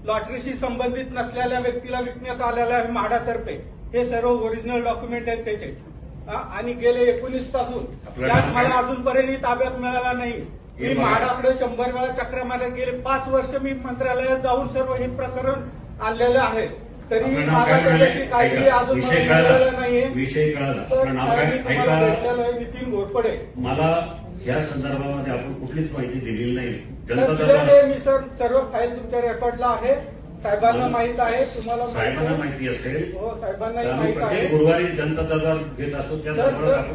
लॉटरीशी संबंधित नसलेल्या व्यक्तीला विकण्यात आलेलं आहे म्हाडातर्फे. हे सर्व ओरिजिनल डॉक्युमेंट आहेत त्याचे. आणि गेले 19 पासून त्यात मला अजूनपर्यंत ताब्यात मिळाला नाही. मी म्हाडाकडे 100 वेळा चक्र मारत गेले. 5 वर्ष मी मंत्रालयात जाऊन सर्व हे प्रकरण आणलेलं आहे, तरी मला त्याच्याशी काही अजून मिळालेलं नाहीये. विषय कळाला. तुम्हाला भेटलेलं आहे नितीन घोरपडे. मला या संदर्भामध्ये आपण कुठलीच माहिती दिलेली नाही. मी सर सर्व फाईल तुमच्या रेकॉर्डला आहे. साहेबांना माहित आहे. तुम्हाला साहेबांना माहिती असेल. हो, साहेबांनाही माहित आहे. गुरुवारी जनता दरबार घेत असतो त्या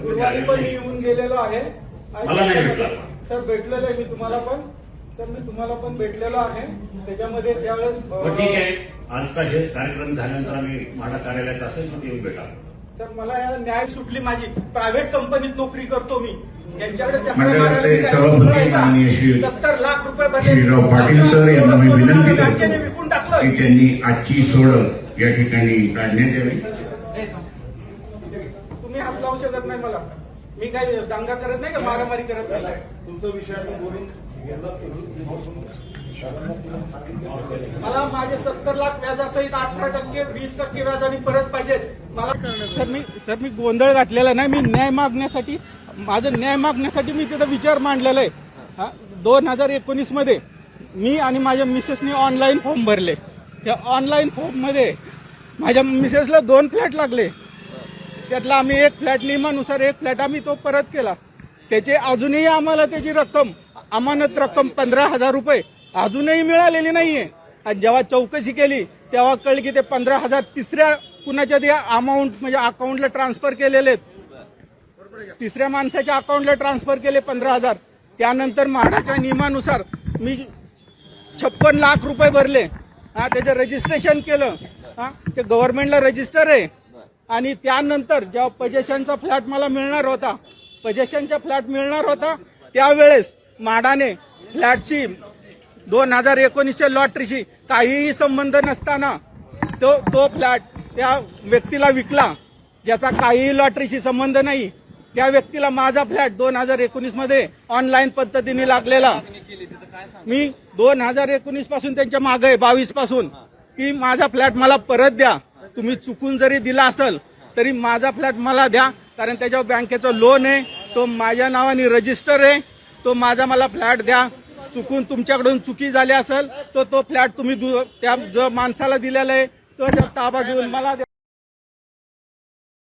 गुरुवारी पण येऊन गेलेलो आहे. मला नाही भेटला सर भेटलेलं आहे मी तुम्हाला पण. सर मी तुम्हाला पण भेटलेलो आहे. त्याच्यामध्ये त्यावेळेस ठीक आहे. आजचा हे कार्यक्रम झाल्यानंतर आम्ही म्हाडा कार्यालयात असेल तर येऊन भेटा. सर मला या न्याय सुटली माझी. प्रायव्हेट कंपनीत नोकरी करतो मी. यांच्याकडे मंडळाचे सभापती माननीय श्री 70 लाख रुपये श्रीराव पाटील सर यांना मी विनंती बँकेने करतो विकून टाकलं की त्यांनी आजची सोड या ठिकाणी काढण्यात यावी. तुम्ही हात लावू शकत नाही मला. मी काही दांगा करत नाही का मारामारी करत नाही. तुमचा विषय बोलून मला माझे 70 लाख व्याजासहित 18%, 20% व्याजाने परत पाहिजेत मला. सर मी गोंधळ घातलेला नाही. मी न्याय मागण्यासाठी माझं न्याय मागण्यासाठी मी तिथं विचार मांडलेला आहे. 2019 मध्ये मी आणि माझ्या मिसेसने ऑनलाईन फॉर्म भरले. त्या ऑनलाईन फॉर्ममध्ये माझ्या मिसेसला 2 फ्लॅट लागले. त्यातला आम्ही 1 फ्लॅट नियमानुसार 1 फ्लॅट आम्ही तो परत केला. त्याचे अजूनही आम्हाला त्याची रक्कम अमानत रक्कम 15,000 रुपये अजूनही मिळालेली नाहीये. आणि जेव्हा चौकशी केली तेव्हा कळली की ते 15,000 तिसऱ्या कुणाच्या त्या अमाऊंट म्हणजे अकाउंटला ट्रान्सफर केलेले आहेत. तिसऱ्या माणसाच्या अकाउंटला ट्रान्सफर केले 15,000. त्यानंतर म्हाडाच्या नियमानुसार मी 56 लाख रुपये भरले. त्याचं रजिस्ट्रेशन केलं. ते गव्हर्नमेंटला रजिस्टर आहे. आणि त्यानंतर जेव्हा पजेशनचा फ्लॅट मला मिळणार होता, पजेशनचा फ्लॅट मिळणार होता त्यावेळेस म्हाडाने फ्लॅटशी 2019च्या लॉटरीशी काहीही संबंध नसताना तो फ्लॅट त्या व्यक्तीला विकला, ज्याचा काहीही लॉटरीशी संबंध नाही. त्या व्यक्तीला माझा फ्लॅट 2019 मध्ये ऑनलाईन पद्धतीने लागलेला. मी 2019 पासून त्यांच्या मागे आहे, 22 पासून, की माझा फ्लॅट मला परत द्या. तुम्ही चुकून जरी दिला असेल तरी माझा फ्लॅट मला द्या, कारण त्याच्यावर बँकेचं लोन आहे, तो माझ्या नावाने रजिस्टर आहे. तो मला फ्लॅट द्या. चुकून तुमच्याकडून चुकी झाली असेल तर तो फ्लॅट तुम्ही त्या जो माणसाला दिलेला आहे तो ताबा घेऊन मला द्या.